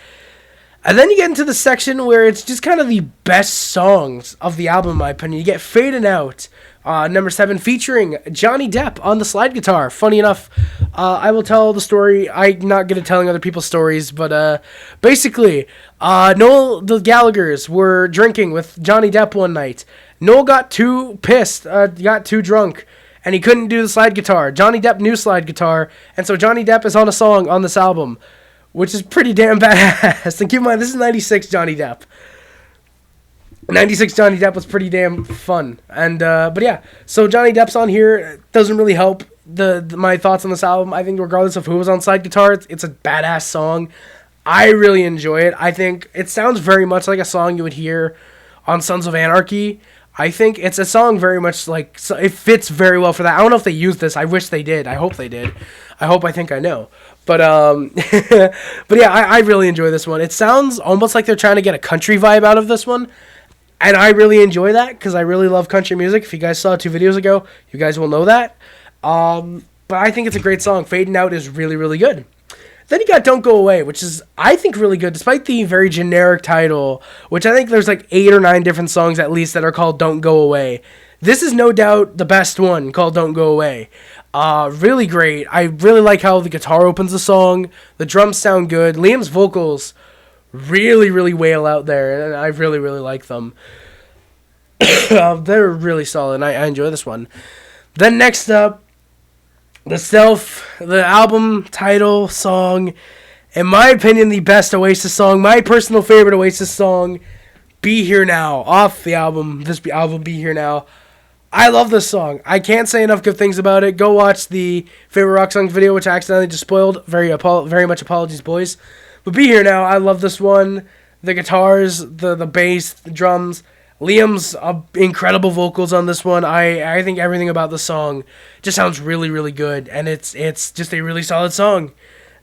And then you get into the section where it's just kind of the best songs of the album, in my opinion. You get Fading Out, number 7, featuring Johnny Depp on the slide guitar. Funny enough, I will tell the story. I'm not good at telling other people's stories, but basically, Noel, the Gallaghers were drinking with Johnny Depp one night. Noel got too pissed, got too drunk, and he couldn't do the slide guitar. Johnny Depp knew slide guitar, and so Johnny Depp is on a song on this album, which is pretty damn badass. And keep in mind, this is 96 Johnny Depp. 96 Johnny Depp was pretty damn fun. And, but yeah, so Johnny Depp's on here. It doesn't really help my thoughts on this album. I think regardless of who was on slide guitar, it's a badass song. I really enjoy it. I think it sounds very much like a song you would hear on Sons of Anarchy. I think it's a song very much like, so it fits very well for that. I don't know if they used this. I wish they did. I hope they did. I think I know. But but yeah, I really enjoy this one. It sounds almost like they're trying to get a country vibe out of this one. And I really enjoy that because I really love country music. If you guys saw 2 videos ago, you guys will know that. But I think it's a great song. Fading Out is really, really good. Then you got Don't Go Away, which is, I think, really good, despite the very generic title, which I think there's like 8 or 9 different songs at least that are called Don't Go Away. This is no doubt the best one, called Don't Go Away. Really great. I really like how the guitar opens the song. The drums sound good. Liam's vocals really, really wail out there, and I really, really like them. They're really solid, and I enjoy this one. Then next up, the album title song, in my opinion, the best Oasis song, my personal favorite Oasis song, Be Here Now, off the album, Be Here Now. I love this song. I can't say enough good things about it. Go watch the Favorite Rock Songs video, which I accidentally just spoiled. Very much apologies, boys. But Be Here Now, I love this one. The guitars, the bass, the drums, Liam's incredible vocals on this one. I think everything about the song just sounds really, really good, and it's just a really solid song.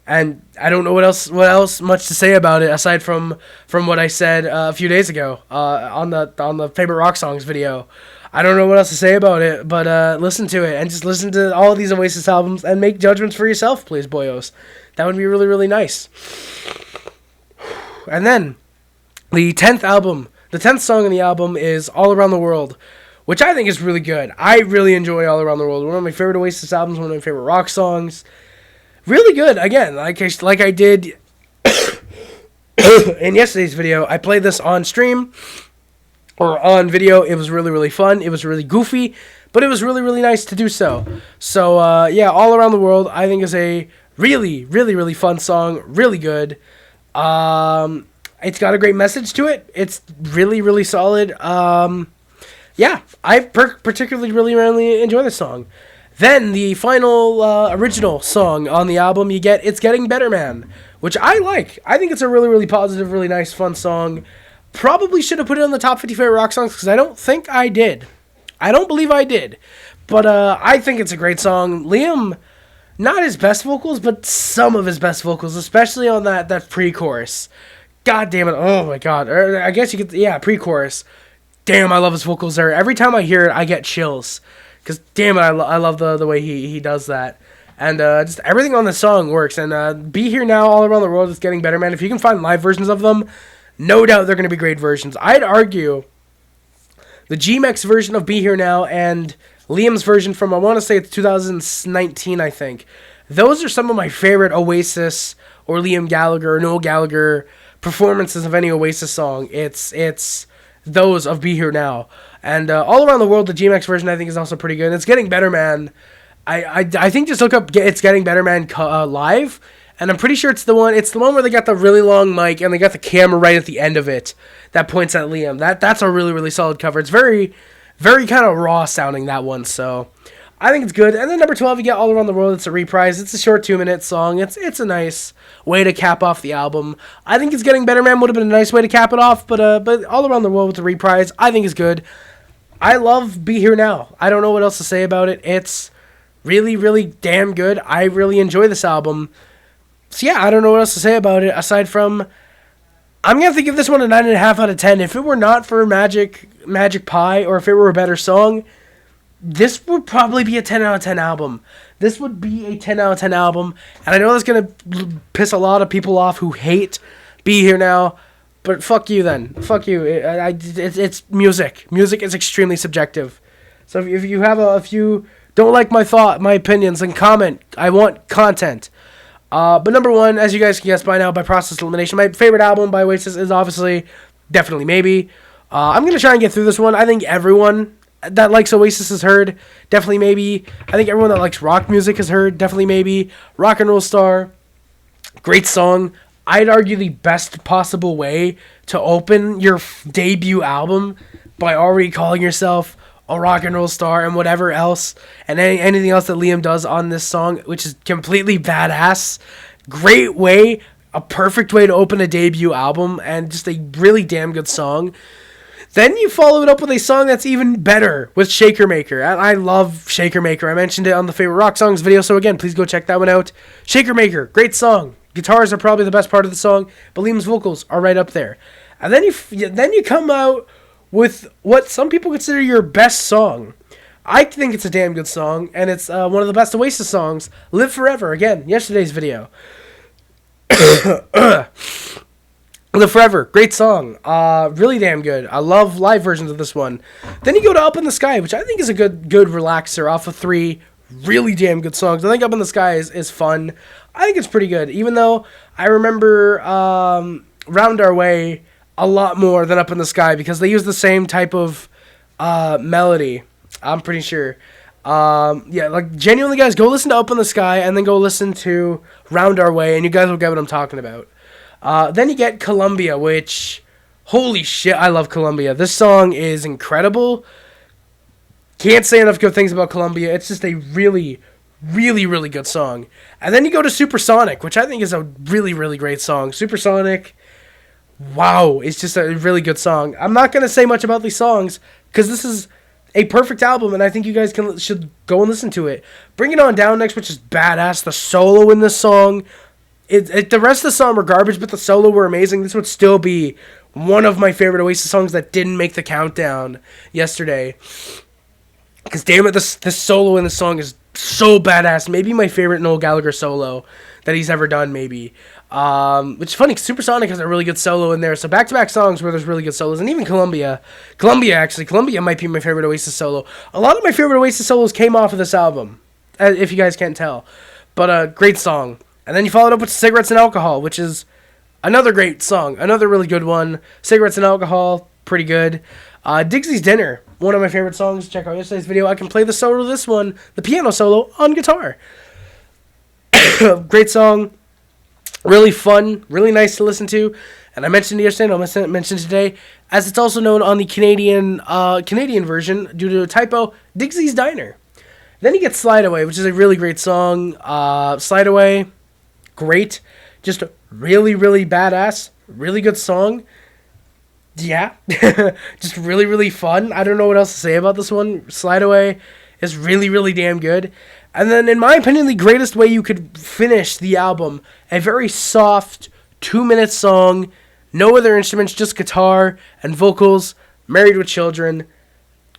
And I don't know what else much to say about it aside from what I said a few days ago on the Favorite Rock Songs video. I don't know what else to say about it, but listen to it and just listen to all of these Oasis albums and make judgments for yourself, please, boyos. That would be really, really nice. And then the 10th song on the album is All Around the World, which I think is really good. I really enjoy All Around the World. One of my favorite Oasis albums, one of my favorite rock songs. Really good. Again, like I did in yesterday's video, I played this on stream or on video. It was really, really fun. It was really goofy, but it was really, really nice to do so. So, yeah, All Around the World, I think, is a really, really, really fun song. Really good. It's got a great message to it. It's really, really solid. Yeah, I particularly really enjoy this song. Then the final original song on the album, you get It's Getting Better Man, which I like. I think it's a really, really positive, really nice, fun song. Probably should have put it on the top 50 favorite rock songs because I don't think I did. I don't believe I did. But I think it's a great song. Liam, not his best vocals, but some of his best vocals, especially on that pre-chorus. God damn it. Oh, my God. I guess you could... Yeah, pre-chorus. Damn, I love his vocals there. Every time I hear it, I get chills. Because, damn it, I love the way he does that. And just everything on the song works. And Be Here Now, All Around the World, It's Getting Better, man. If you can find live versions of them, no doubt they're going to be great versions. I'd argue the G-Mex version of Be Here Now and Liam's version from, I want to say it's 2019, I think. Those are some of my favorite Oasis or Liam Gallagher or Noel Gallagher performances of any Oasis song. It's those of Be Here Now. And All Around the World, the G-Mex version, I think is also pretty good. And It's Getting Better Man. I think just look up It's Getting Better Man live, and I'm pretty sure it's the one where they got the really long mic and they got the camera right at the end of it that points at Liam. That's a really, really solid cover. It's very, very kind of raw sounding, that one, so I think it's good. And then number 12, you get All Around the World. It's a reprise. It's a short 2-minute song. It's a nice way to cap off the album. I think It's Getting Better Man would have been a nice way to cap it off, but All Around the World with the reprise, I think is good. I love Be Here Now. I don't know what else to say about it. It's really, really damn good. I really enjoy this album. So yeah, I don't know what else to say about it aside from I'm going to have to give this one a 9.5 out of 10. If it were not for Magic Pie, or if it were a better song, this would probably be a 10 out of 10 album. This would be a 10 out of 10 album. And I know that's going to piss a lot of people off who hate Be Here Now. But fuck you then. Fuck you. It's music. Music is extremely subjective. So if you don't like my opinions, then comment. I want content. But number one, as you guys can guess by now, by process elimination, my favorite album by Oasis is obviously Definitely Maybe. I'm going to try and get through this one. I think everyone that likes Oasis has heard Definitely Maybe. I think everyone that likes rock music has heard Definitely Maybe. Rock and Roll Star. Great song. I'd argue the best possible way to open your debut album by already calling yourself a rock and roll star and whatever else and anything else that Liam does on this song, which is completely badass. Great way, a perfect way to open a debut album and just a really damn good song. Then you follow it up with a song that's even better with Shaker Maker. And I love Shaker Maker. I mentioned it on the Favorite Rock Songs video, so again, please go check that one out. Shaker Maker, great song. Guitars are probably the best part of the song, but Liam's vocals are right up there. And then you come out with what some people consider your best song. I think it's a damn good song, and it's one of the best Oasis songs, Live Forever. Again, yesterday's video. The Forever, great song. Really damn good. I love live versions of this one. Then you go to Up in the Sky, which I think is a good relaxer off of 3 really damn good songs. I think Up in the Sky is fun. I think it's pretty good, even though I remember Round Our Way a lot more than Up in the Sky because they use the same type of melody. I'm pretty sure. Yeah, like genuinely, guys, go listen to Up in the Sky and then go listen to Round Our Way, and you guys will get what I'm talking about. Then you get Columbia, which, holy shit, I love Columbia. This song is incredible. Can't say enough good things about Columbia. It's just a really, really, really good song. And then you go to Supersonic, which I think is a really, really great song. Supersonic, wow, it's just a really good song. I'm not going to say much about these songs because this is a perfect album, and I think you guys should go and listen to it. Bring It On Down next, which is badass. The solo in this song, the rest of the song were garbage, but the solo were amazing. This would still be one of my favorite Oasis songs that didn't make the countdown yesterday. Because damn it, the solo in the song is so badass. Maybe my favorite Noel Gallagher solo that he's ever done, maybe. Which is funny, because Supersonic has a really good solo in there. So back-to-back songs where there's really good solos. And even Columbia might be my favorite Oasis solo. A lot of my favorite Oasis solos came off of this album, if you guys can't tell. But great song. And then you followed up with Cigarettes and Alcohol, which is another great song. Another really good one. Cigarettes and Alcohol, pretty good. Digsy's Dinner, one of my favorite songs. Check out yesterday's video. I can play the solo of this one, the piano solo, on guitar. Great song. Really fun. Really nice to listen to. And I mentioned it yesterday, and I'll mention today, as it's also known on the Canadian version, due to a typo, Digsy's Diner. Then you get Slide Away, which is a really great song. Slide Away, great. Just really, really badass. Really good song. Yeah. Just really, really fun. I don't know what else to say about this one. Slide Away is really, really damn good. And then, in my opinion, the greatest way you could finish the album, a very soft 2-minute song, no other instruments, just guitar and vocals, Married with Children.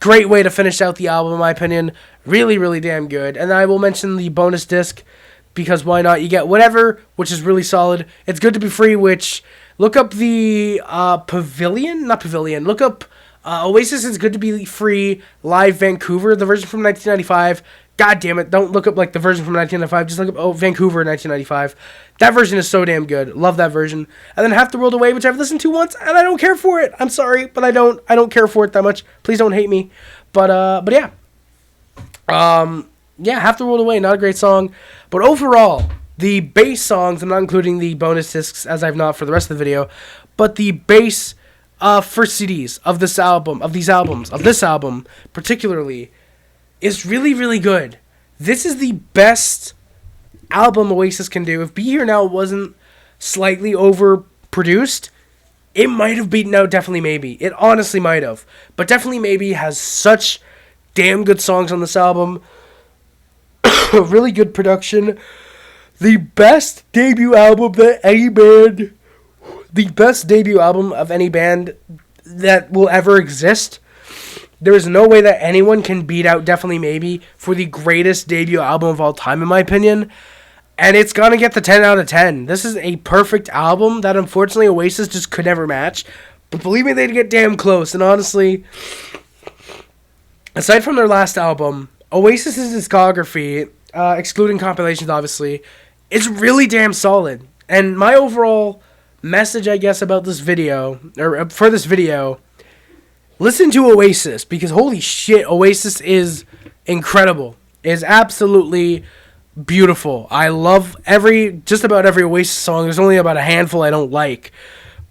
Great way to finish out the album, in my opinion. Really, really damn good. And I will mention the bonus disc, because why not? You get Whatever, which is really solid. It's Good to Be Free, which, look up the look up Oasis It's Good to Be Free Live Vancouver, the version from 1995. God damn it, don't look up like the version from 1995, just look up Vancouver 1995. That version is so damn good. Love that version. And then Half the World Away, which I've listened to once, and I don't care for it. I'm sorry, but I don't care for it that much. Please don't hate me. But yeah. Yeah, Half the World Away, not a great song. But overall, the bass songs, I'm not including the bonus discs as I've not for the rest of the video, but the bass for CDs of this album particularly, is really, really good. This is the best album Oasis can do. If Be Here Now wasn't slightly overproduced, it might have beaten out Definitely Maybe. It honestly might have. But Definitely Maybe has such damn good songs on this album. Really good production. The best debut album of any band that will ever exist. There is no way that anyone can beat out Definitely Maybe for the greatest debut album of all time, in my opinion. And it's going to get the 10 out of 10. This is a perfect album that, unfortunately, Oasis just could never match. But believe me, they'd get damn close. And honestly, aside from their last album, Oasis' discography, excluding compilations, obviously, is really damn solid. And my overall message, I guess, about this video, or for this video, listen to Oasis, because holy shit, Oasis is incredible. It is absolutely beautiful. I love just about every Oasis song. There's only about a handful I don't like.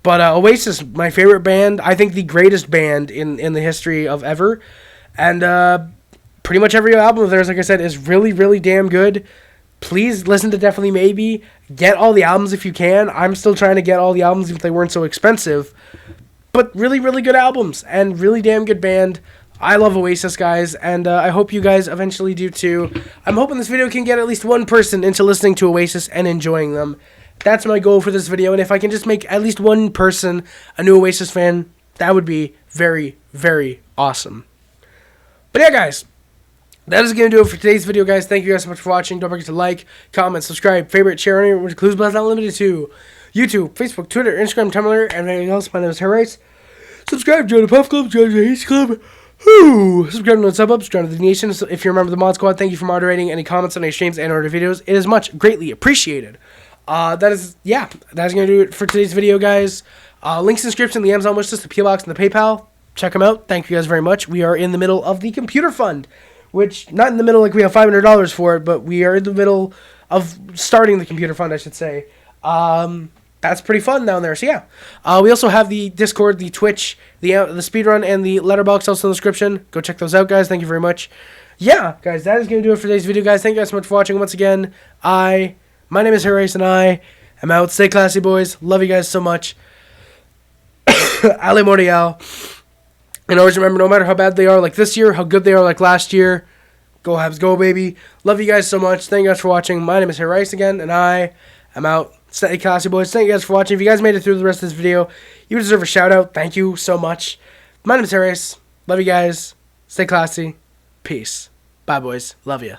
But Oasis, my favorite band. I think the greatest band in the history of ever. And pretty much every album of theirs, like I said, is really, really damn good. Please listen to Definitely Maybe. Get all the albums if you can. I'm still trying to get all the albums if they weren't so expensive. But really, really good albums and really damn good band. I love Oasis, guys, and I hope you guys eventually do too. I'm hoping this video can get at least one person into listening to Oasis and enjoying them. That's my goal for this video, and if I can just make at least one person a new Oasis fan, that would be very, very awesome. But yeah, guys, that is going to do it for today's video, guys. Thank you guys so much for watching. Don't forget to like, comment, subscribe, favorite, share, any clues, but not limited to YouTube, Facebook, Twitter, Instagram, Tumblr, and anything else. My name is Harris. Subscribe, join the Puff Club, join the Ace Club. Whoo! Subscribe to the Sub Up, subscribe to the Nation. So if you're a member of the Mod Squad, thank you for moderating any comments on any streams and or videos. It is much greatly appreciated. That's going to do it for today's video, guys. Links in the description, the Amazon wishlist, the PO Box, and the PayPal. Check them out. Thank you guys very much. We are in the middle of the computer fund, which, not in the middle like we have $500 for it, but we are in the middle of starting the computer fund, I should say. That's pretty fun down there. So yeah, we also have the Discord, the Twitch, the speedrun, and the letterbox also in the description. Go check those out, guys. Thank you very much. Yeah, guys, that is going to do it for today's video, guys. Thank you guys so much for watching. Once again, my name is Harris, and I am out. Stay classy, boys. Love you guys so much. Ale Mordial. And always remember, no matter how bad they are like this year, how good they are like last year, go Habs, go, baby. Love you guys so much. Thank you guys for watching. My name is Harris again, and I am out. Stay classy, boys. Thank you guys for watching. If you guys made it through the rest of this video, you deserve a shout out. Thank you so much. My name is Harris. Love you guys. Stay classy. Peace. Bye, boys. Love you.